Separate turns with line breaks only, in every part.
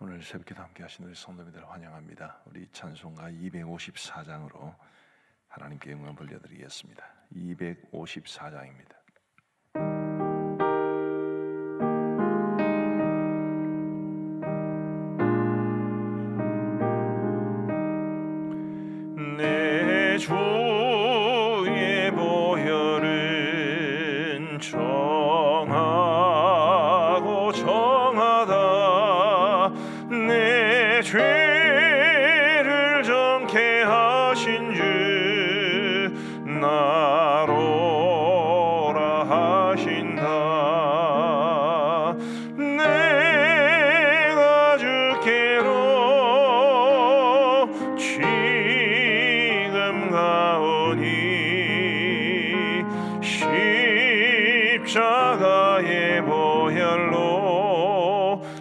오늘 새벽기도 함께 하신 우리 성도님들 환영합니다. 우리 찬송가 254장으로 하나님께 영광 돌려드리겠습니다. 254장입니다. 내 주의 보혈은 정하고 정하다. 내 죄를 정케 하신 주 나로라 하신다. 내가 주께로 지금 가오니 십자가의 보혈로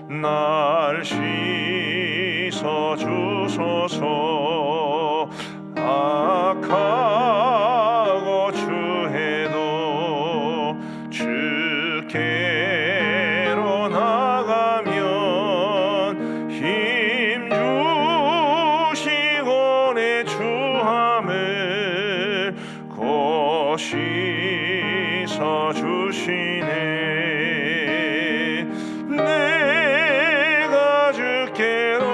날 씻어 주소서. 악하고 추해도 주께로 나가면 힘 주시고 내 추함을 곧 씻어 주시네. 내가 주께로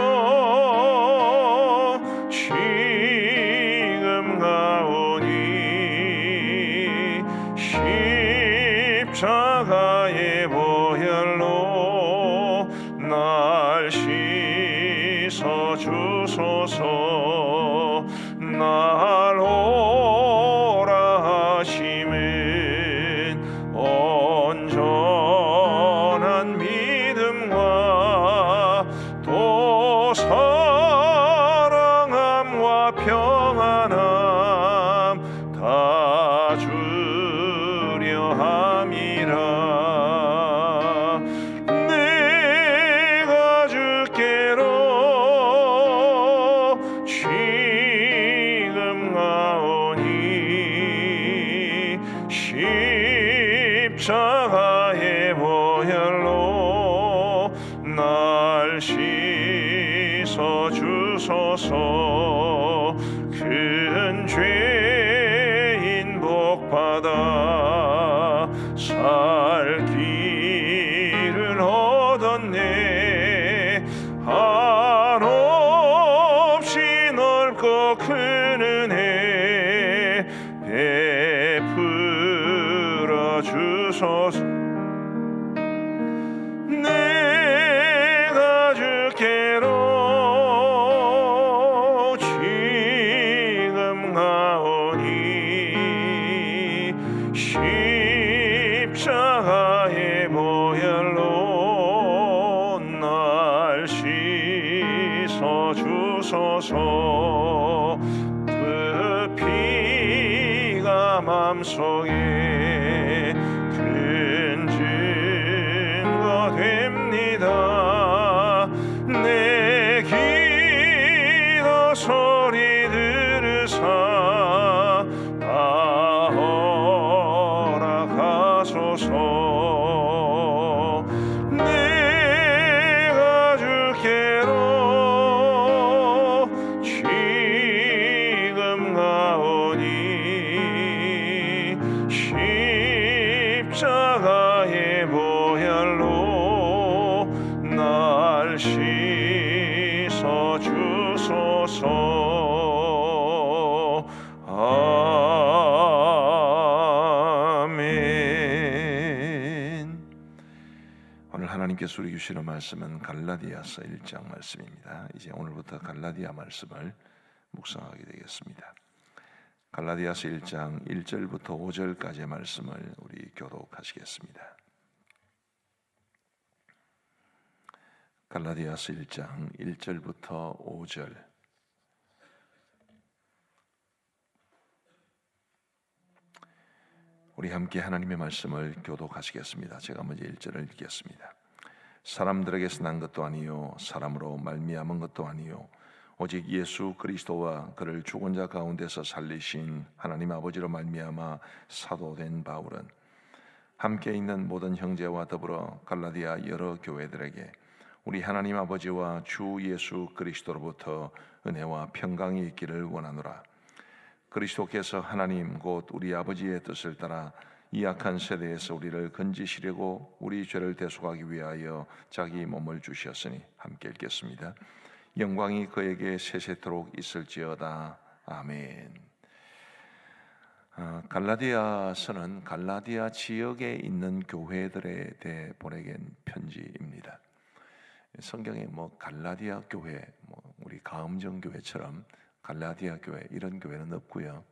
지금 가오니 십자가의 보혈로 날 씻어 주소서. 날 오라 하심은 온전한 믿음과 또 사랑함과 평안함 다 주려 함이라. 내가 주께로 지금 가오니 십자가의 보혈로 날 씻어 주소서. 큰 죄인 복받아 살 길을 얻었네. 한없이 넓고 큰 은혜 베풀어 주소서. 내가 주께로 지금 가오니 십자가의 보혈로 날 씻어 주소서. 그 피가 맘속에 큰 증거 됩니다. 내 기도 소리 들으사 다 허락하소서. 내가 주께로 지금 가오니 십자가의 보혈로 날 씻어 주소서. 아멘. 오늘 하나님께서 우리 주시는 말씀은 갈라디아서 1장 말씀입니다. 이제 오늘부터 갈라디아 말씀을 묵상하게 되겠습니다. 갈라디아서 1장 1절부터 5절까지의 말씀을 우리 교독하시겠습니다. 갈라디아서 1장 1절부터 5절. 우리 함께 하나님의 말씀을 교독하시겠습니다. 제가 먼저 1절을 읽겠습니다. 사람들에게서 난 것도 아니요 사람으로 말미암은 것도 아니요 오직 예수 그리스도와 그를 죽은 자 가운데서 살리신 하나님 아버지로 말미암아 사도된 바울은 함께 있는 모든 형제와 더불어 갈라디아 여러 교회들에게 우리 하나님 아버지와 주 예수 그리스도로부터 은혜와 평강이 있기를 원하노라. 그리스도께서 하나님 곧 우리 아버지의 뜻을 따라 이 악한 세대에서 우리를 건지시려고 우리 죄를 대속하기 위하여 자기 몸을 주셨으니, 함께 읽겠습니다. 영광이 그에게 세세토록 있을지어다. 아멘. 갈라디아서는 갈라디아 지역에 있는 교회들에 대해 보내긴 편지입니다. 성경에 갈라디아 교회, 우리 가음정 교회처럼 갈라디아 교회 이런 교회는 없고요.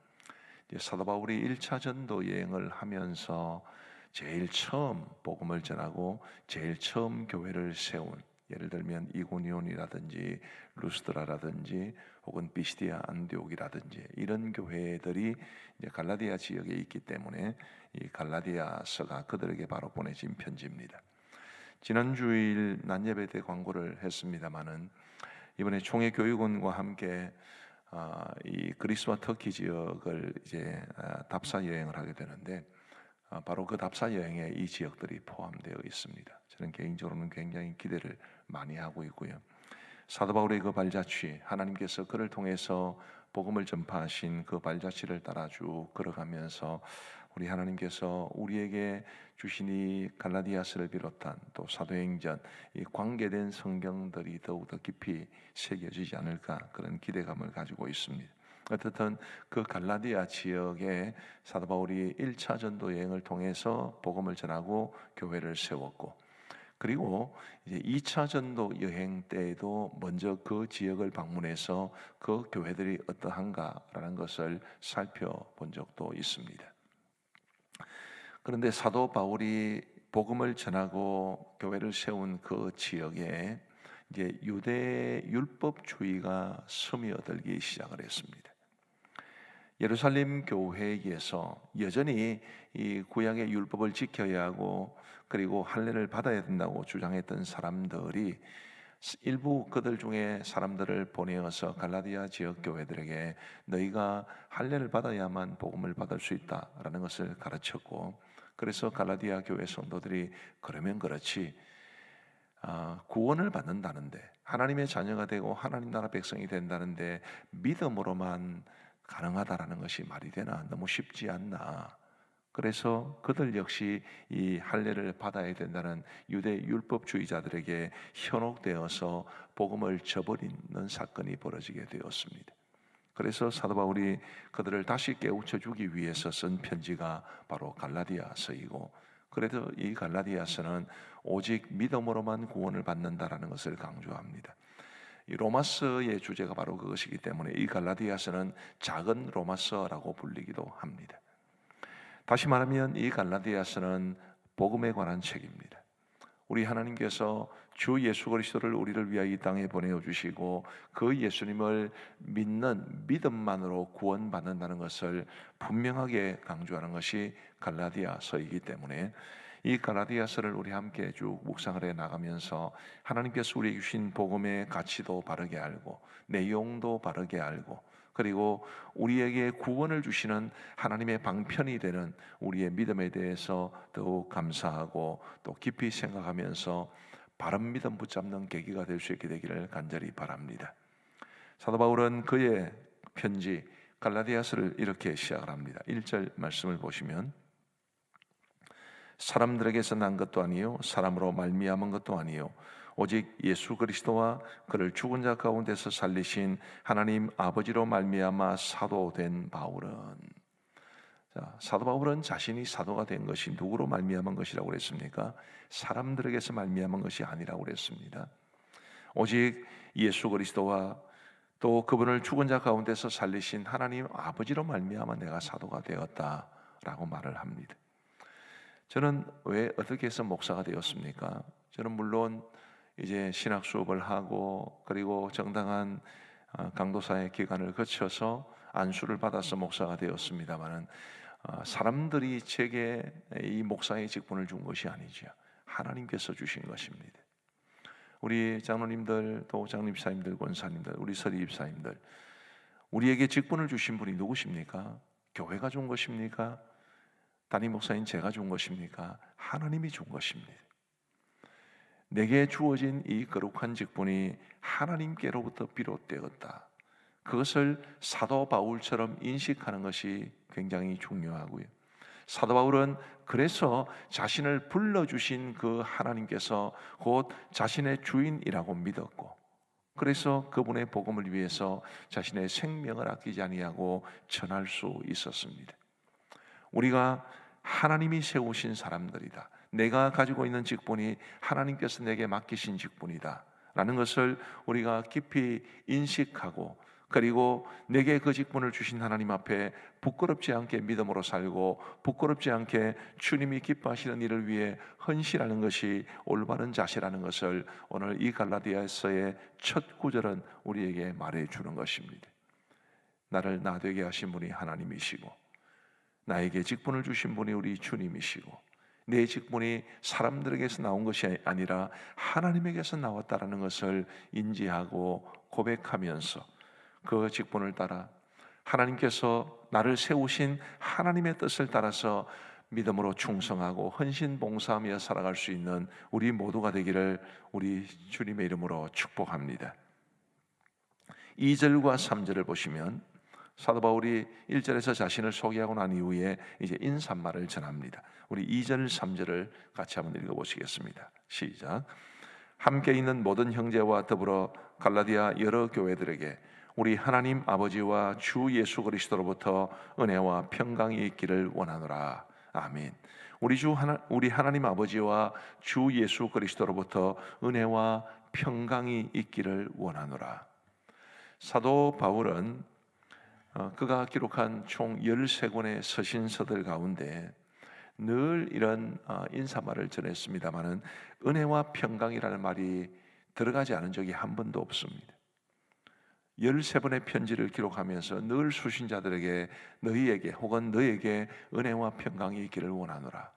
사도 바울이 1차 전도 여행을 하면서 제일 처음 복음을 전하고 제일 처음 교회를 세운, 예를 들면 이고니온이라든지 루스드라라든지 혹은 비시디아 안디옥이라든지 이런 교회들이 이제 갈라디아 지역에 있기 때문에 이 갈라디아서가 그들에게 바로 보내진 편지입니다. 지난 주일 낮예배 때 광고를 했습니다마는 이번에 총회 교육원과 함께 이 그리스와 터키 지역을 이제 답사 여행을 하게 되는데, 바로 그 답사 여행에 이 지역들이 포함되어 있습니다. 저는 개인적으로는 굉장히 기대를 많이 하고 있고요. 사도 바울의 그 발자취, 하나님께서 그를 통해서 복음을 전파하신 그 발자취를 따라 쭉 걸어가면서 우리 하나님께서 우리에게 주신 이 갈라디아서를 비롯한 또 사도행전, 이 관계된 성경들이 더욱더 깊이 새겨지지 않을까, 그런 기대감을 가지고 있습니다. 어쨌든 그 갈라디아 지역에 사도 바울이 1차 전도 여행을 통해서 복음을 전하고 교회를 세웠고, 그리고 이제 2차 전도 여행 때에도 먼저 그 지역을 방문해서 그 교회들이 어떠한가라는 것을 살펴본 적도 있습니다. 그런데 사도 바울이 복음을 전하고 교회를 세운 그 지역에 이제 유대 율법주의가 스며들기 시작을 했습니다. 예루살렘 교회에서 여전히 이 구약의 율법을 지켜야 하고 그리고 할례를 받아야 된다고 주장했던 사람들이 일부 그들 중에 사람들을 보내어서 갈라디아 지역 교회들에게 너희가 할례를 받아야만 복음을 받을 수 있다라는 것을 가르쳤고, 그래서 갈라디아 교회 성도들이 그러면 그렇지, 구원을 받는다는데, 하나님의 자녀가 되고 하나님 나라 백성이 된다는데 믿음으로만 가능하다라는 것이 말이 되나? 너무 쉽지 않나? 그래서 그들 역시 이 할례를 받아야 된다는 유대 율법주의자들에게 현혹되어서 복음을 저버리는 사건이 벌어지게 되었습니다. 그래서 사도 바울이 그들을 다시 깨우쳐 주기 위해서 쓴 편지가 바로 갈라디아서이고, 그래도 이 갈라디아서는 오직 믿음으로만 구원을 받는다라는 것을 강조합니다. 이 로마서의 주제가 바로 그것이기 때문에 이 갈라디아서는 작은 로마서라고 불리기도 합니다. 다시 말하면 이 갈라디아서는 복음에 관한 책입니다. 우리 하나님께서 주 예수 그리스도를 우리를 위하여 이 땅에 보내어 주시고 그 예수님을 믿는 믿음만으로 구원받는다는 것을 분명하게 강조하는 것이 갈라디아서이기 때문에 이 갈라디아서를 우리 함께 쭉 묵상을 해 나가면서 하나님께서 우리에게 주신 복음의 가치도 바르게 알고 내용도 바르게 알고, 그리고 우리에게 구원을 주시는 하나님의 방편이 되는 우리의 믿음에 대해서 더욱 감사하고 또 깊이 생각하면서 바른 믿음 붙잡는 계기가 될 수 있게 되기를 간절히 바랍니다. 사도 바울은 그의 편지 갈라디아서를 이렇게 시작을 합니다. 1절 말씀을 보시면, 사람들에게서 난 것도 아니요 사람으로 말미암은 것도 아니요 오직 예수 그리스도와 그를 죽은 자 가운데서 살리신 하나님 아버지로 말미암아 사도된 바울은, 사도 바울은 자신이 사도가 된 것이 누구로 말미암은 것이라고 그랬습니까? 사람들에게서 말미암은 것이 아니라고 그랬습니다. 오직 예수 그리스도와 또 그분을 죽은 자 가운데서 살리신 하나님 아버지로 말미암아 내가 사도가 되었다라고 말을 합니다. 저는 왜 어떻게 해서 목사가 되었습니까? 저는 물론 이제 신학 수업을 하고 그리고 정당한 강도사의 기간을 거쳐서 안수를 받아서 목사가 되었습니다마는 사람들이 제게 이 목사의 직분을 준 것이 아니죠. 하나님께서 주신 것입니다. 우리 장로님들, 또 장립사님들, 권사님들, 우리 서리입사님들, 우리에게 직분을 주신 분이 누구십니까? 교회가 준 것입니까? 담임 목사인 제가 준 것입니까? 하나님이 준 것입니다. 내게 주어진 이 거룩한 직분이 하나님께로부터 비롯되었다. 그것을 사도 바울처럼 인식하는 것이 굉장히 중요하고요. 사도 바울은 그래서 자신을 불러주신 그 하나님께서 곧 자신의 주인이라고 믿었고, 그래서 그분의 복음을 위해서 자신의 생명을 아끼지 아니하고 전할 수 있었습니다. 우리가 하나님이 세우신 사람들이다, 내가 가지고 있는 직분이 하나님께서 내게 맡기신 직분이다 라는 것을 우리가 깊이 인식하고, 그리고 내게 그 직분을 주신 하나님 앞에 부끄럽지 않게 믿음으로 살고 부끄럽지 않게 주님이 기뻐하시는 일을 위해 헌신하는 것이 올바른 자세라는 것을 오늘 이 갈라디아서의 첫 구절은 우리에게 말해주는 것입니다. 나를 나되게 하신 분이 하나님이시고, 나에게 직분을 주신 분이 우리 주님이시고, 내 직분이 사람들에게서 나온 것이 아니라 하나님에게서 나왔다라는 것을 인지하고 고백하면서 그 직분을 따라 하나님께서 나를 세우신 하나님의 뜻을 따라서 믿음으로 충성하고 헌신 봉사하며 살아갈 수 있는 우리 모두가 되기를 우리 주님의 이름으로 축복합니다. 2절과 3절을 보시면 사도 바울이 1절에서 자신을 소개하고 난 이후에 이제 인사말을 전합니다. 우리 2절, 3절을 같이 한번 읽어보시겠습니다. 시작. 함께 있는 모든 형제와 더불어 갈라디아 여러 교회들에게 우리 하나님 아버지와 주 예수 그리스도로부터 은혜와 평강이 있기를 원하노라. 아멘. 우리 하나님 아버지와 주 예수 그리스도로부터 은혜와 평강이 있기를 원하노라. 사도 바울은 그가 기록한 총 13권의 서신서들 가운데 늘 이런 인사말을 전했습니다마는 은혜와 평강이라는 말이 들어가지 않은 적이 한 번도 없습니다. 13번의 편지를 기록하면서 늘 수신자들에게 너희에게 혹은 너에게 은혜와 평강이 있기를 원하노라.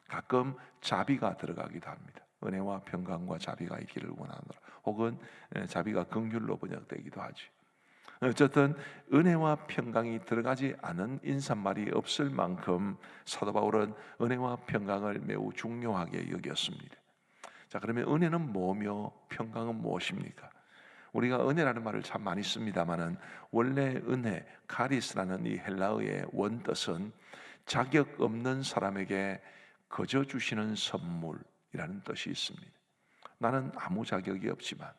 가끔 자비가 들어가기도 합니다. 은혜와 평강과 자비가 있기를 원하노라. 혹은 자비가 긍휼로 번역되기도 하지. 어쨌든 은혜와 평강이 들어가지 않은 인사말이 없을 만큼 사도 바울은 은혜와 평강을 매우 중요하게 여겼습니다. 자, 그러면 은혜는 뭐며 평강은 무엇입니까? 우리가 은혜라는 말을 참 많이 씁니다만은 원래 은혜, 카리스라는 이 헬라어의 원뜻은 자격 없는 사람에게 거저 주시는 선물이라는 뜻이 있습니다. 나는 아무 자격이 없지만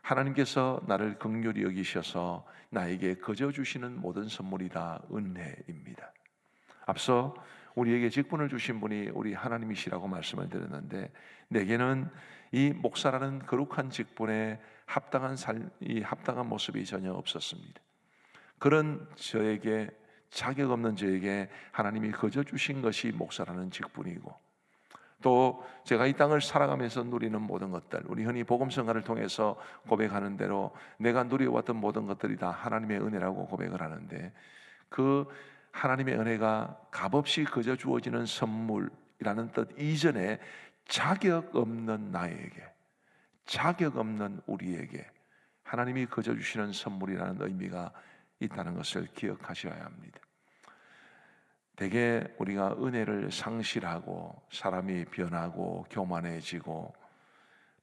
하나님께서 나를 긍휼히 여기셔서 나에게 거저 주시는 모든 선물이 다 은혜입니다. 앞서 우리에게 직분을 주신 분이 우리 하나님이시라고 말씀을 드렸는데, 내게는 이 목사라는 거룩한 직분에 합당한 모습이 전혀 없었습니다. 그런 저에게, 자격 없는 저에게 하나님이 거저 주신 것이 목사라는 직분이고, 또 제가 이 땅을 살아가면서 누리는 모든 것들, 우리 흔히 복음성가를 통해서 고백하는 대로 내가 누려왔던 모든 것들이 다 하나님의 은혜라고 고백을 하는데, 그 하나님의 은혜가 값없이 거저 주어지는 선물이라는 뜻 이전에 자격 없는 나에게, 자격 없는 우리에게 하나님이 거저 주시는 선물이라는 의미가 있다는 것을 기억하셔야 합니다. 대개 우리가 은혜를 상실하고 사람이 변하고 교만해지고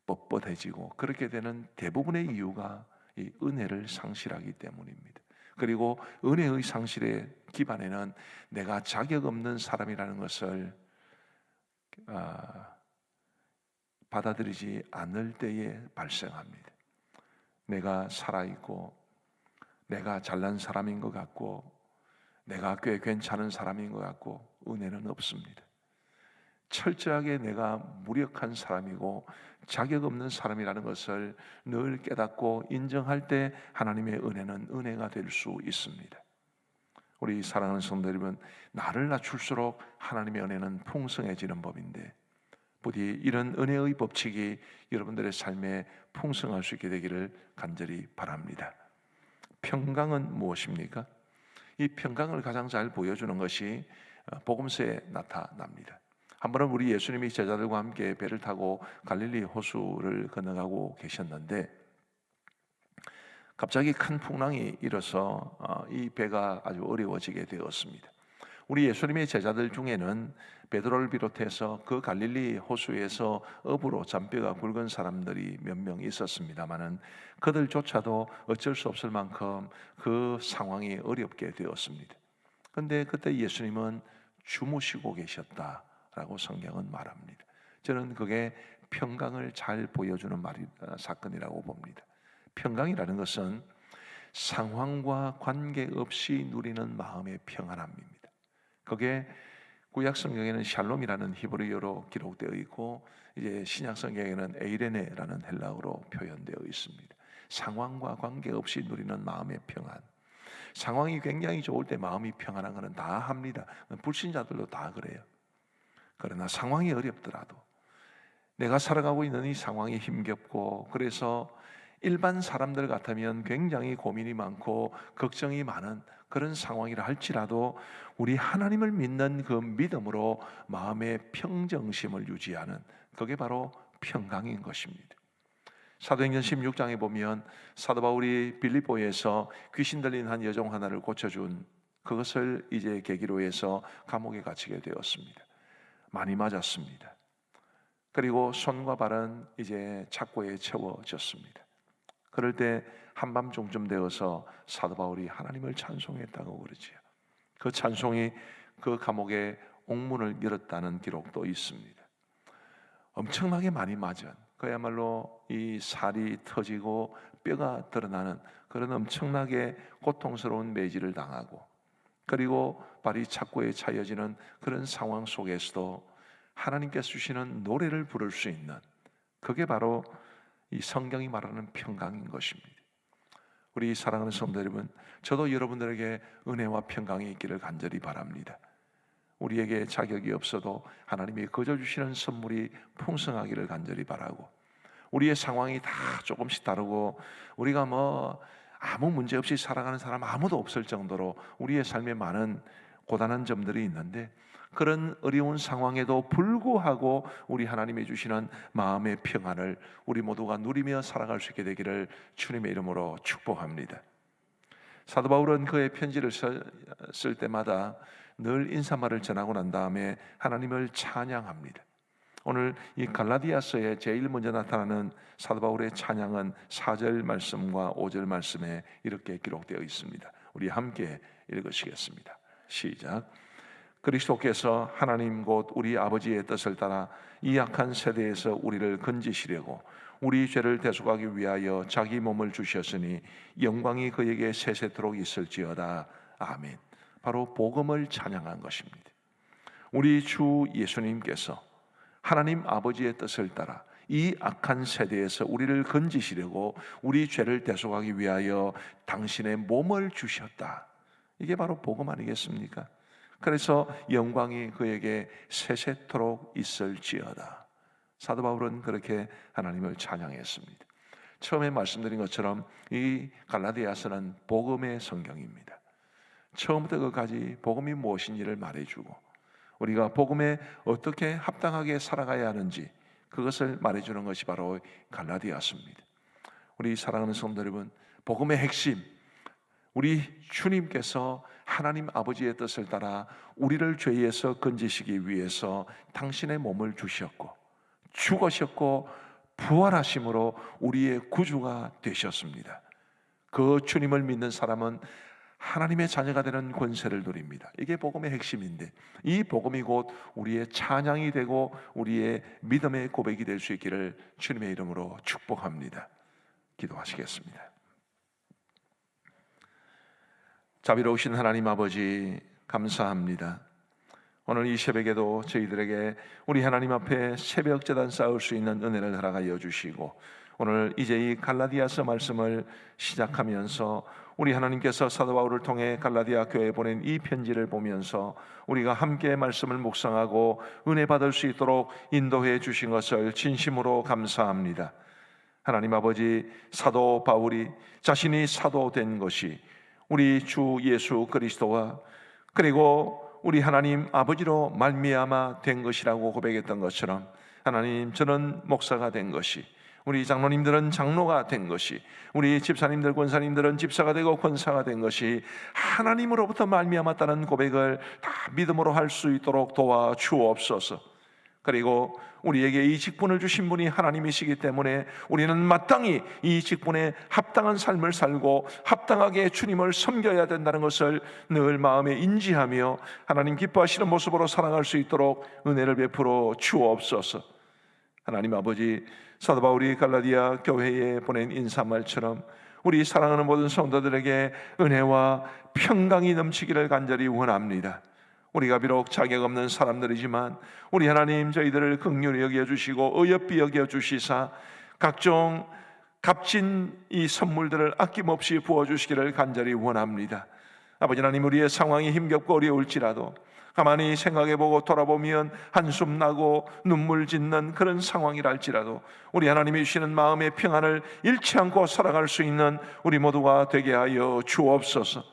뻣뻣해지고 그렇게 되는 대부분의 이유가 이 은혜를 상실하기 때문입니다. 그리고 은혜의 상실의 기반에는 내가 자격 없는 사람이라는 것을 받아들이지 않을 때에 발생합니다. 내가 살아있고 내가 잘난 사람인 것 같고 내가 꽤 괜찮은 사람인 것 같고 은혜는 없습니다. 철저하게 내가 무력한 사람이고 자격 없는 사람이라는 것을 늘 깨닫고 인정할 때 하나님의 은혜는 은혜가 될 수 있습니다. 우리 사랑하는 성도 여러분, 나를 낮출수록 하나님의 은혜는 풍성해지는 법인데 부디 이런 은혜의 법칙이 여러분들의 삶에 풍성할 수 있게 되기를 간절히 바랍니다. 평강은 무엇입니까? 이 평강을 가장 잘 보여주는 것이 복음서에 나타납니다. 한 번은 우리 예수님이 제자들과 함께 배를 타고 갈릴리 호수를 건너가고 계셨는데 갑자기 큰 풍랑이 일어서 이 배가 아주 어려워지게 되었습니다. 우리 예수님의 제자들 중에는 베드로를 비롯해서 그 갈릴리 호수에서 업으로 잔뼈가 굵은 사람들이 몇 명 있었습니다마는 그들조차도 어쩔 수 없을 만큼 그 상황이 어렵게 되었습니다. 그런데 그때 예수님은 주무시고 계셨다라고 성경은 말합니다. 저는 그게 평강을 잘 보여주는 사건이라고 봅니다. 평강이라는 것은 상황과 관계없이 누리는 마음의 평안함입니다. 그게 구약 성경에는 샬롬이라는 히브리어로 기록되어 있고, 이제 신약 성경에는 에이레네라는 헬라어로 표현되어 있습니다. 상황과 관계없이 누리는 마음의 평안. 상황이 굉장히 좋을 때 마음이 평안한 것은 다 합니다. 불신자들도 다 그래요. 그러나 상황이 어렵더라도, 내가 살아가고 있는 이 상황이 힘겹고, 그래서 일반 사람들 같으면 굉장히 고민이 많고 걱정이 많은 그런 상황이라 할지라도 우리 하나님을 믿는 그 믿음으로 마음의 평정심을 유지하는, 그게 바로 평강인 것입니다. 사도행전 16장에 보면 사도 바울이 빌립보에서 귀신 들린 한 여종 하나를 고쳐준, 그것을 이제 계기로 해서 감옥에 갇히게 되었습니다. 많이 맞았습니다. 그리고 손과 발은 이제 착고에 채워졌습니다. 그럴 때 한밤중쯤 되어서 사도 바울이 하나님을 찬송했다고 그러지요. 그 찬송이 그 감옥의 옥문을 열었다는 기록도 있습니다. 엄청나게 많이 맞은, 그야말로 이 살이 터지고 뼈가 드러나는 그런 엄청나게 고통스러운 매질을 당하고, 그리고 발이 착고에 차여지는 그런 상황 속에서도 하나님께서 주시는 노래를 부를 수 있는, 그게 바로 이 성경이 말하는 평강인 것입니다. 우리 사랑하는 성도 여러분, 저도 여러분들에게 은혜와 평강이 있기를 간절히 바랍니다. 우리에게 자격이 없어도 하나님이 거저 주시는 선물이 풍성하기를 간절히 바라고, 우리의 상황이 다 조금씩 다르고 우리가 아무 문제 없이 살아가는 사람 아무도 없을 정도로 우리의 삶에 많은 고단한 점들이 있는데, 그런 어려운 상황에도 불구하고 우리 하나님이 주시는 마음의 평안을 우리 모두가 누리며 살아갈 수 있게 되기를 주님의 이름으로 축복합니다. 사도 바울은 그의 편지를 쓸 때마다 늘 인사말을 전하고 난 다음에 하나님을 찬양합니다. 오늘 이 갈라디아서에 제일 먼저 나타나는 사도 바울의 찬양은 4절 말씀과 5절 말씀에 이렇게 기록되어 있습니다. 우리 함께 읽으시겠습니다. 시작. 그리스도께서 하나님 곧 우리 아버지의 뜻을 따라 이 악한 세대에서 우리를 건지시려고 우리 죄를 대속하기 위하여 자기 몸을 주셨으니 영광이 그에게 세세토록 있을지어다. 아멘. 바로 복음을 찬양한 것입니다. 우리 주 예수님께서 하나님 아버지의 뜻을 따라 이 악한 세대에서 우리를 건지시려고 우리 죄를 대속하기 위하여 당신의 몸을 주셨다. 이게 바로 복음 아니겠습니까? 그래서 영광이 그에게 세세토록 있을지어다. 사도 바울은 그렇게 하나님을 찬양했습니다. 처음에 말씀드린 것처럼 이 갈라디아서는 복음의 성경입니다. 처음부터 끝까지 복음이 무엇인지를 말해주고, 우리가 복음에 어떻게 합당하게 살아가야 하는지 그것을 말해주는 것이 바로 갈라디아서입니다. 우리 사랑하는 성도 여러분, 복음의 핵심, 우리 주님께서 하나님 아버지의 뜻을 따라 우리를 죄에서 건지시기 위해서 당신의 몸을 주셨고 죽으셨고 부활하심으로 우리의 구주가 되셨습니다. 그 주님을 믿는 사람은 하나님의 자녀가 되는 권세를 누립니다. 이게 복음의 핵심인데, 이 복음이 곧 우리의 찬양이 되고 우리의 믿음의 고백이 될 수 있기를 주님의 이름으로 축복합니다. 기도하시겠습니다. 자비로우신 하나님 아버지, 감사합니다. 오늘 이 새벽에도 저희들에게 우리 하나님 앞에 새벽 제단 쌓을 수 있는 은혜를 허락하여 주시고, 오늘 이제 이 갈라디아서 말씀을 시작하면서 우리 하나님께서 사도 바울을 통해 갈라디아 교회에 보낸 이 편지를 보면서 우리가 함께 말씀을 묵상하고 은혜 받을 수 있도록 인도해 주신 것을 진심으로 감사합니다. 하나님 아버지, 사도 바울이 자신이 사도된 것이 우리 주 예수 그리스도와 그리고 우리 하나님 아버지로 말미암아 된 것이라고 고백했던 것처럼, 하나님, 저는 목사가 된 것이 우리 장로님들은 장로가 된 것이, 우리 집사님들, 권사님들은 집사가 되고 권사가 된 것이 하나님으로부터 말미암았다는 고백을 다 믿음으로 할 수 있도록 도와주옵소서. 그리고 우리에게 이 직분을 주신 분이 하나님이시기 때문에 우리는 마땅히 이 직분에 합당한 삶을 살고 합당하게 주님을 섬겨야 된다는 것을 늘 마음에 인지하며 하나님 기뻐하시는 모습으로 살아갈 수 있도록 은혜를 베풀어 주옵소서. 하나님 아버지, 사도 바울이 갈라디아 교회에 보낸 인사말처럼 우리 사랑하는 모든 성도들에게 은혜와 평강이 넘치기를 간절히 원합니다. 우리가 비록 자격 없는 사람들이지만 우리 하나님 저희들을 긍휼히 여겨주시고 어여삐 여겨주시사 각종 값진 이 선물들을 아낌없이 부어주시기를 간절히 원합니다. 아버지 하나님, 우리의 상황이 힘겹고 어려울지라도 가만히 생각해보고 돌아보면 한숨 나고 눈물 짓는 그런 상황이랄지라도 우리 하나님이 주시는 마음의 평안을 잃지 않고 살아갈 수 있는 우리 모두가 되게 하여 주옵소서.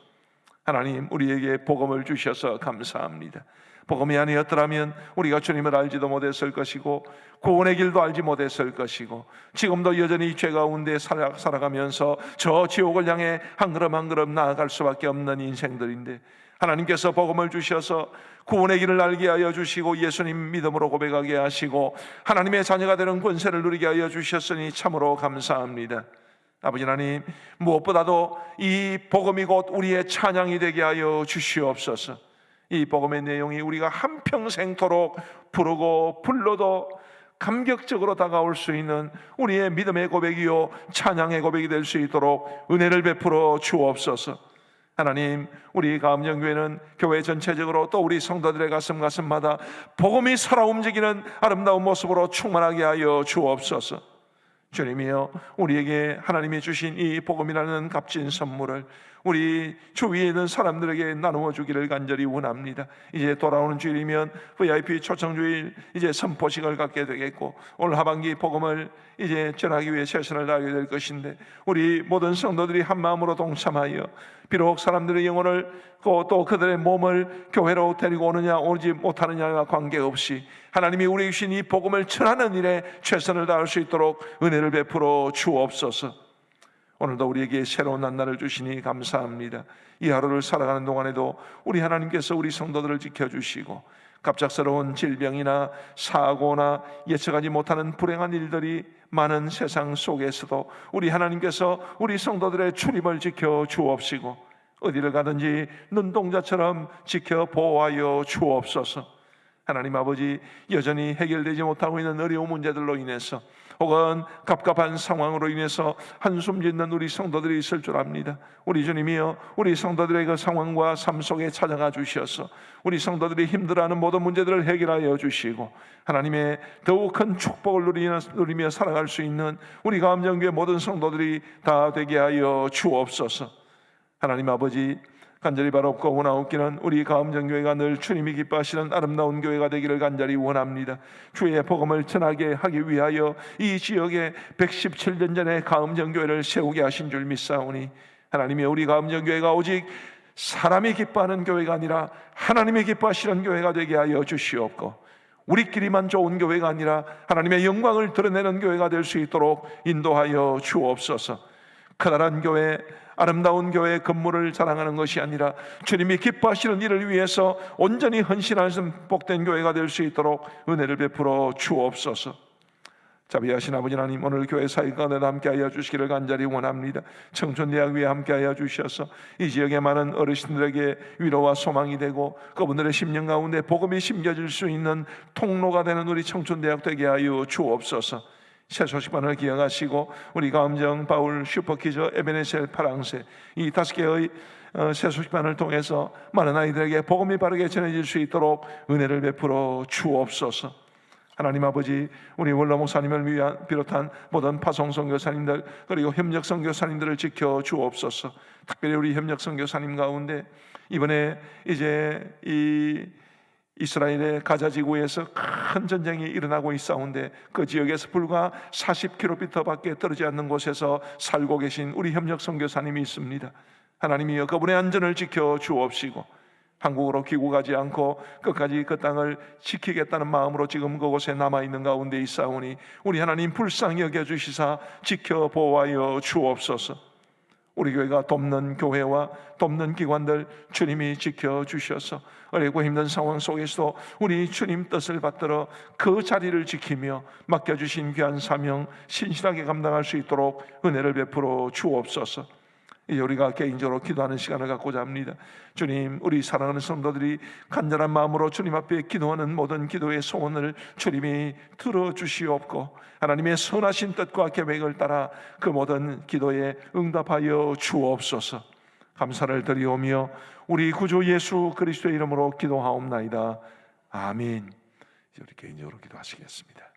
하나님, 우리에게 복음을 주셔서 감사합니다. 복음이 아니었더라면 우리가 주님을 알지도 못했을 것이고 구원의 길도 알지 못했을 것이고 지금도 여전히 죄 가운데 살아가면서 저 지옥을 향해 한 걸음 한 걸음 나아갈 수밖에 없는 인생들인데, 하나님께서 복음을 주셔서 구원의 길을 알게 하여 주시고 예수님 믿음으로 고백하게 하시고 하나님의 자녀가 되는 권세를 누리게 하여 주셨으니 참으로 감사합니다. 아버지 하나님, 무엇보다도 이 복음이 곧 우리의 찬양이 되게 하여 주시옵소서. 이 복음의 내용이 우리가 한평생토록 부르고 불러도 감격적으로 다가올 수 있는 우리의 믿음의 고백이요 찬양의 고백이 될 수 있도록 은혜를 베풀어 주옵소서. 하나님, 우리 가음정교회는 교회 전체적으로 또 우리 성도들의 가슴마다 복음이 살아 움직이는 아름다운 모습으로 충만하게 하여 주옵소서. 주님이여, 우리에게 하나님이 주신 이 복음이라는 값진 선물을 우리 주위에 있는 사람들에게 나누어 주기를 간절히 원합니다. 이제 돌아오는 주일이면 VIP 초청주일 이제 선포식을 갖게 되겠고 올 하반기 복음을 이제 전하기 위해 최선을 다하게 될 것인데, 우리 모든 성도들이 한 마음으로 동참하여 비록 사람들의 영혼을 또 그들의 몸을 교회로 데리고 오느냐 오지 못하느냐와 관계없이 하나님이 우리에게 주신 이 복음을 전하는 일에 최선을 다할 수 있도록 은혜를 베풀어 주옵소서. 오늘도 우리에게 새로운 한날을 주시니 감사합니다. 이 하루를 살아가는 동안에도 우리 하나님께서 우리 성도들을 지켜주시고 갑작스러운 질병이나 사고나 예측하지 못하는 불행한 일들이 많은 세상 속에서도 우리 하나님께서 우리 성도들의 출입을 지켜 주옵시고 어디를 가든지 눈동자처럼 지켜 보호하여 주옵소서. 하나님 아버지, 여전히 해결되지 못하고 있는 어려운 문제들로 인해서 혹은 갑갑한 상황으로 인해서 한숨 짓는 우리 성도들이 있을 줄 압니다. 우리 주님이여, 우리 성도들의 그 상황과 삶 속에 찾아가 주셔서 우리 성도들이 힘들어하는 모든 문제들을 해결하여 주시고 하나님의 더욱 큰 축복을 누리며 살아갈 수 있는 우리 가음정교회 모든 성도들이 다 되게 하여 주옵소서. 하나님 아버지, 간절히 바랍고 원하옵기는 우리 가음정교회가 늘 주님이 기뻐하시는 아름다운 교회가 되기를 간절히 원합니다. 주의 복음을 전하게 하기 위하여 이 지역에 117년 전에 가음정교회를 세우게 하신 줄 믿사오니 하나님이 우리 가음정교회가 오직 사람이 기뻐하는 교회가 아니라 하나님이 기뻐하시는 교회가 되게 하여 주시옵고 우리끼리만 좋은 교회가 아니라 하나님의 영광을 드러내는 교회가 될 수 있도록 인도하여 주옵소서. 커다란 교회, 아름다운 교회의 건물을 자랑하는 것이 아니라 주님이 기뻐하시는 일을 위해서 온전히 헌신하신 복된 교회가 될 수 있도록 은혜를 베풀어 주옵소서. 자비하신 아버지 하나님, 오늘 교회 사역 가운데 함께하여 주시기를 간절히 원합니다. 청춘대학 위에 함께하여 주셔서 이 지역의 많은 어르신들에게 위로와 소망이 되고 그분들의 심령 가운데 복음이 심겨질 수 있는 통로가 되는 우리 청춘대학 되게 하여 주옵소서. 새 소식반을 기억하시고 우리 가음정, 바울, 슈퍼키즈, 에베네셀, 파랑새 이 5개의 새 소식반을 통해서 많은 아이들에게 복음이 바르게 전해질 수 있도록 은혜를 베풀어 주옵소서. 하나님 아버지, 우리 원로 목사님을 비롯한 모든 파송 선교사님들 그리고 협력 선교사님들을 지켜 주옵소서. 특별히 우리 협력 선교사님 가운데 이번에 이제 이 이스라엘의 가자 지구에서 큰 전쟁이 일어나고 있사온데 그 지역에서 불과 40km 밖에 떨어지지 않는 곳에서 살고 계신 우리 협력 선교사님이 있습니다. 하나님이여, 그분의 안전을 지켜 주옵시고 한국으로 귀국하지 않고 끝까지 그 땅을 지키겠다는 마음으로 지금 그곳에 남아있는 가운데 있사오니 우리 하나님 불쌍히 여겨주시사 지켜 보호하여 주옵소서. 우리 교회가 돕는 교회와 돕는 기관들 주님이 지켜주셔서 어렵고 힘든 상황 속에서도 우리 주님 뜻을 받들어 그 자리를 지키며 맡겨주신 귀한 사명 신실하게 감당할 수 있도록 은혜를 베풀어 주옵소서. 이제 우리가 개인적으로 기도하는 시간을 갖고자 합니다. 주님, 우리 사랑하는 성도들이 간절한 마음으로 주님 앞에 기도하는 모든 기도의 소원을 주님이 들어주시옵고 하나님의 선하신 뜻과 계획을 따라 그 모든 기도에 응답하여 주옵소서. 감사를 드리오며 우리 구주 예수 그리스도의 이름으로 기도하옵나이다. 아멘. 이제 우리 개인적으로 기도하시겠습니다.